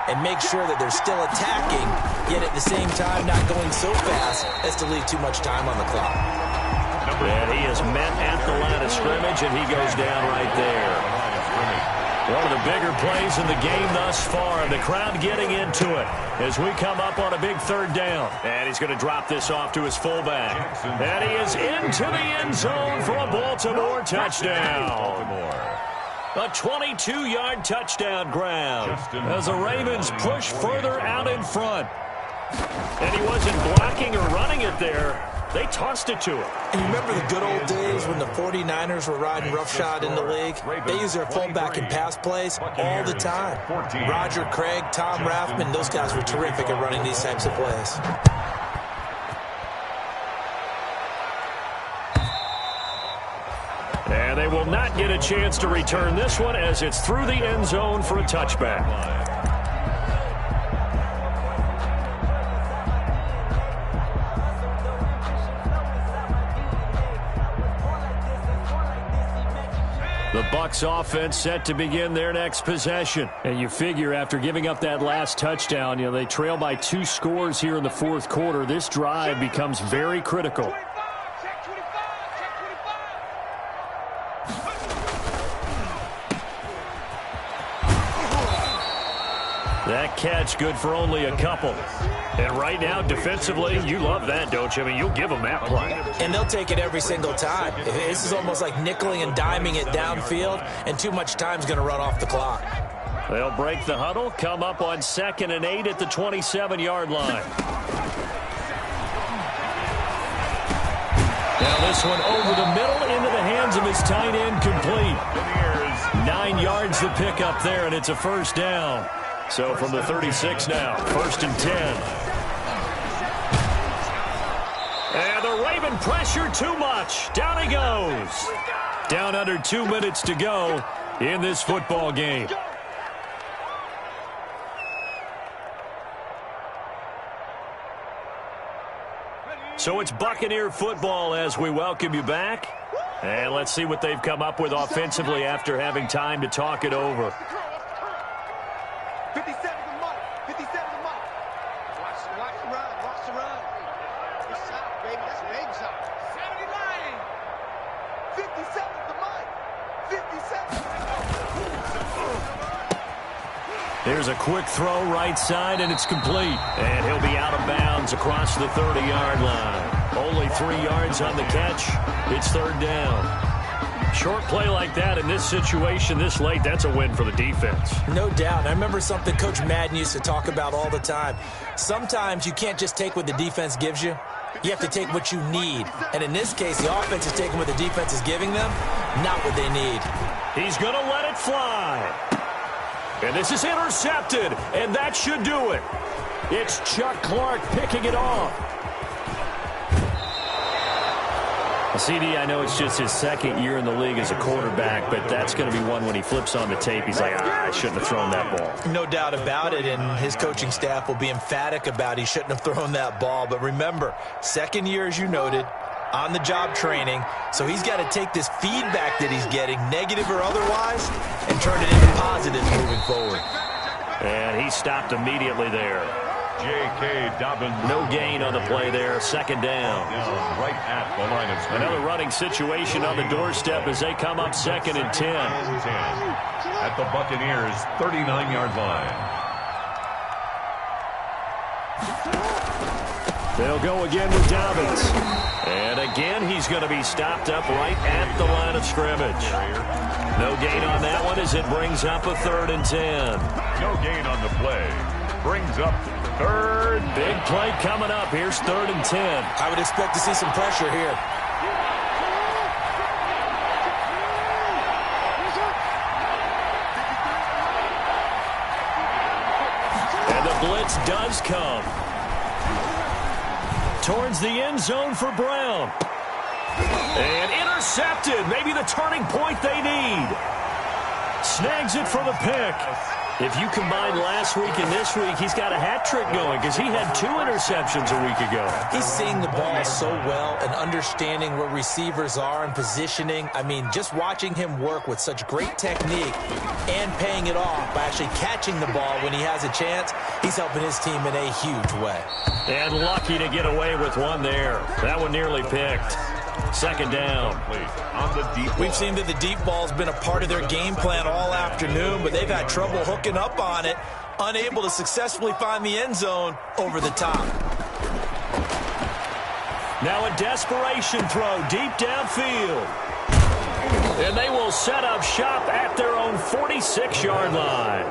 and make sure that they're still attacking, yet at the same time not going so fast as to leave too much time on the clock. And he is met at the line of scrimmage, and he goes down right there. One of the bigger plays in the game thus far, and the crowd getting into it as we come up on a big third down. And he's going to drop this off to his fullback. And he is into the end zone for a Baltimore touchdown. A 22-yard touchdown grab as the Ravens push further out in front. And he wasn't blocking or running it there. They tossed it to him. And you remember the good old days when the 49ers were riding roughshod in the league? They use their fullback in pass plays all the time. Roger Craig, Tom Rathman, those guys were terrific at running these types of plays. And they will not get a chance to return this one as it's through the end zone for a touchback. The Bucs offense set to begin their next possession. And you figure after giving up that last touchdown, they trail by 2 scores here in the fourth quarter. This drive becomes very critical. That catch good for only a couple. And right now, defensively, you love that, don't you? I mean, you'll give them that play. And they'll take it every single time. This is almost like nickeling and diming it downfield, and too much time's going to run off the clock. They'll break the huddle, come up on 2nd and 8 at the 27-yard line. Now this one over the middle into the hands of his tight end, complete. 9 yards to pick up there, and it's a first down. So from the 36 now, 1st and 10. And the Raven pressure too much. Down he goes. Down under 2 minutes to go in this football game. So it's Buccaneer football as we welcome you back. And let's see what they've come up with offensively after having time to talk it over. 57 to Mike. 57 to Mike. Watch the run. Watch the run. Good shot, baby. That's a big shot. 79. 57 to Mike. 57. There's a quick throw right side, and it's complete. And he'll be out of bounds across the 30-yard line. Only 3 yards on the catch. It's 3rd down. Short play like that in this situation this late, that's a win for the defense. No doubt. I remember something Coach Madden used to talk about all the time. Sometimes you can't just take what the defense gives you. You have to take what you need. And in this case, the offense is taking what the defense is giving them, not what they need. He's going to let it fly. And this is intercepted, and that should do it. It's Chuck Clark picking it off. CD, I know it's just his 2nd year in the league as a quarterback, but that's going to be one when he flips on the tape. He's like, I shouldn't have thrown that ball. No doubt about it, and his coaching staff will be emphatic about he shouldn't have thrown that ball. But remember, 2nd year, as you noted, on-the-job training, so he's got to take this feedback that he's getting, negative or otherwise, and turn it into positives moving forward. And he stopped immediately there. J.K. Dobbins. No gain on the play there. 2nd down. Right at the line of scrimmage. Another running situation on the doorstep as they come up 2nd and 10. At the Buccaneers' 39-yard line. They'll go again with Dobbins. And again, he's going to be stopped up right at the line of scrimmage. No gain on that one as it brings up a 3rd and 10. No gain on the play. Brings up 3rd. Big play coming up. Here's 3rd and 10. I would expect to see some pressure here. And the blitz does come. Towards the end zone for Brown. And intercepted. Maybe the turning point they need. Snags it for the pick. If you combine last week and this week, he's got a hat trick going because he had 2 interceptions a week ago. He's seeing the ball so well and understanding where receivers are and positioning. I mean, just watching him work with such great technique and paying it off by actually catching the ball when he has a chance, he's helping his team in a huge way. And lucky to get away with one there. That one nearly picked. Second down. We've seen that the deep ball's been a part of their game plan all afternoon, but they've had trouble hooking up on it, unable to successfully find the end zone over the top. Now a desperation throw deep downfield. And they will set up shop at their own 46-yard line.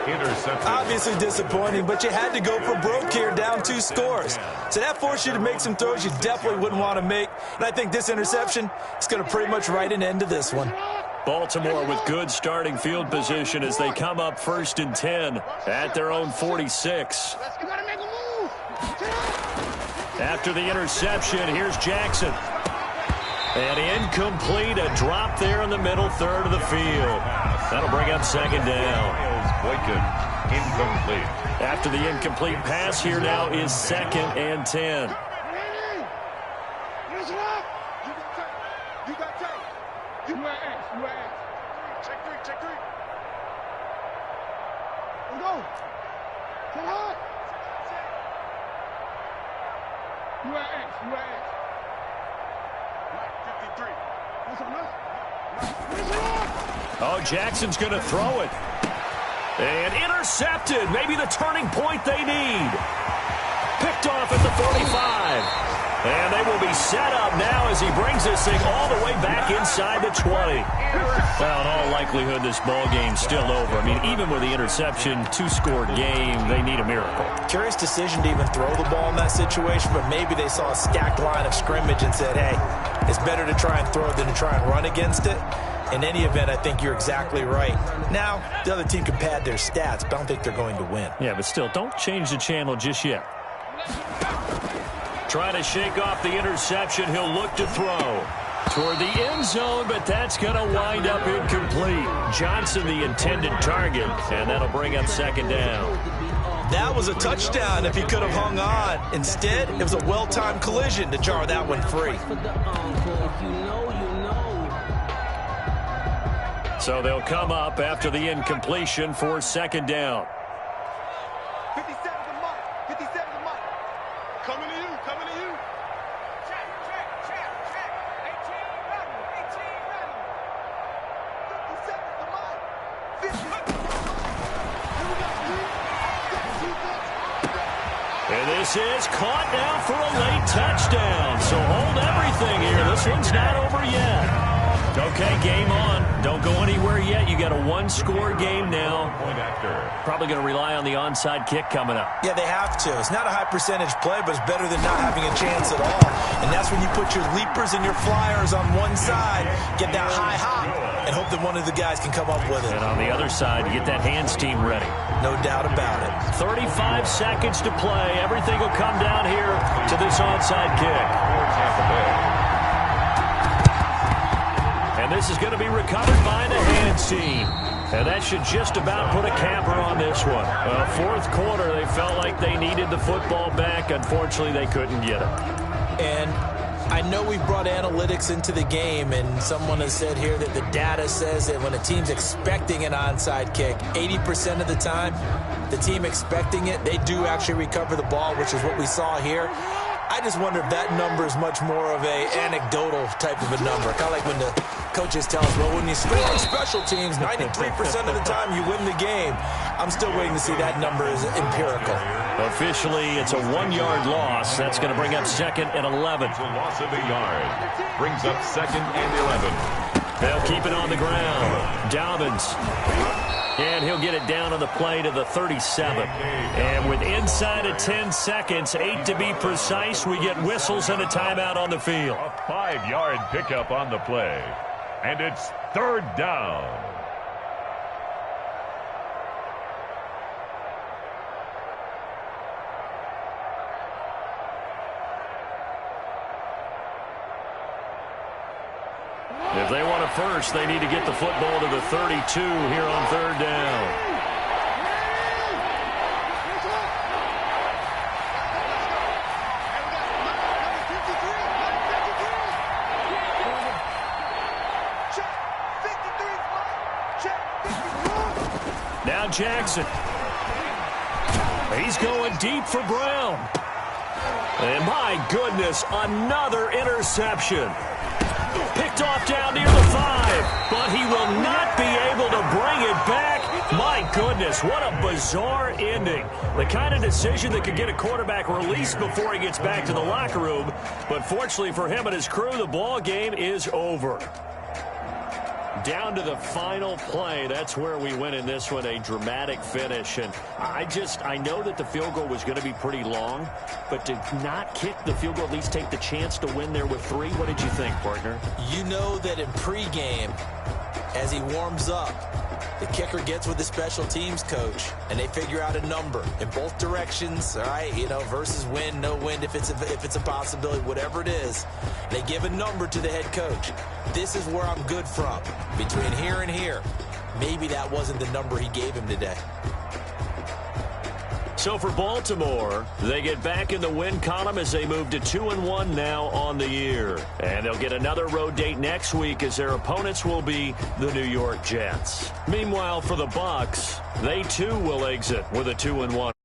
Interception. Obviously disappointing, but you had to go for broke here, down 2 scores. So that forced you to make some throws you definitely wouldn't want to make. And I think this interception is going to pretty much write an end to this one. Baltimore with good starting field position as they come up 1st and 10 at their own 46. After the interception, here's Jackson. And incomplete, a drop there in the middle third of the field. That'll bring up second down. Incomplete. After the incomplete pass, here now is 2nd and 10. You got tape. You got X. Check 3. Let's go. Come on. You got X. 53. That's enough. Oh, Jackson's going to throw it. And intercepted. Maybe the turning point they need. Picked off at the 45. And they will be set up now as he brings this thing all the way back inside the 20. Well, in all likelihood, this ball game's still over. I mean, even with the interception, 2-score game, they need a miracle. Curious decision to even throw the ball in that situation, but maybe they saw a stacked line of scrimmage and said, hey, it's better to try and throw than to try and run against it. In any event, I think you're exactly right. Now, the other team can pad their stats, but I don't think they're going to win. Yeah, but still, don't change the channel just yet. Trying to shake off the interception. He'll look to throw toward the end zone, but that's going to wind up incomplete. Johnson, the intended target, and that'll bring up second down. That was a touchdown if he could have hung on. Instead, it was a well-timed collision to jar that one free. So they'll come up after the incompletion for second down. 57 to Mike. 57 to Mike. Coming to you. Check. 18 running. 57 to Mike. 50. And this is caught now for a late touchdown. So hold everything here. This one's not over yet. Okay, game on. Don't go anywhere yet. You got a 1-score game now. Probably going to rely on the onside kick coming up. Yeah, they have to. It's not a high percentage play, but it's better than not having a chance at all. And that's when you put your leapers and your flyers on one side, get that high hop, and hope that one of the guys can come up with it. And on the other side, you get that hands team ready. No doubt about it. 35 seconds to play. Everything will come down here to this onside kick. And this is going to be recovered by the hands team. And that should just about put a capper on this one. Fourth quarter, they felt like they needed the football back. Unfortunately, they couldn't get it. And I know we brought analytics into the game, and someone has said here that the data says that when a team's expecting an onside kick, 80% of the time, the team expecting it, they do actually recover the ball, which is what we saw here. I just wonder if that number is much more of a anecdotal type of a number. Kind of like when the coaches tell us, well, when you score on special teams, 93% of the time you win the game. I'm still waiting to see that number is empirical. Officially, it's a 1-yard loss. That's going to bring up 2nd and 11. It's a loss of a yard. Brings up 2nd and 11. They'll keep it on the ground. Dobbins. And he'll get it down on the play to the 37. And with inside of 10 seconds, 8 to be precise, we get whistles and a timeout on the field. A 5-yard pickup on the play. And it's 3rd down. If they want a first, they need to get the football to the 32 here on 3rd down. Now Jackson. He's going deep for Brown. And my goodness, another interception. Picked off down near the 5, but he will not be able to bring it back. My goodness, what a bizarre ending. The kind of decision that could get a quarterback released before he gets back to the locker room. But fortunately for him and his crew, the ball game is over. Down to the final play. That's where we win in this one, a dramatic finish. And I know that the field goal was going to be pretty long, but to not kick the field goal, at least take the chance to win there with 3, what did you think, partner? You know that in pregame, as he warms up, the kicker gets with the special teams coach, and they figure out a number in both directions, all right, versus wind, no wind, if it's a possibility, whatever it is. They give a number to the head coach. This is where I'm good from, between here and here. Maybe that wasn't the number he gave him today. So for Baltimore, they get back in the win column as they move to 2-1 now on the year. And they'll get another road date next week as their opponents will be the New York Jets. Meanwhile, for the Bucs, they too will exit with a 2-1.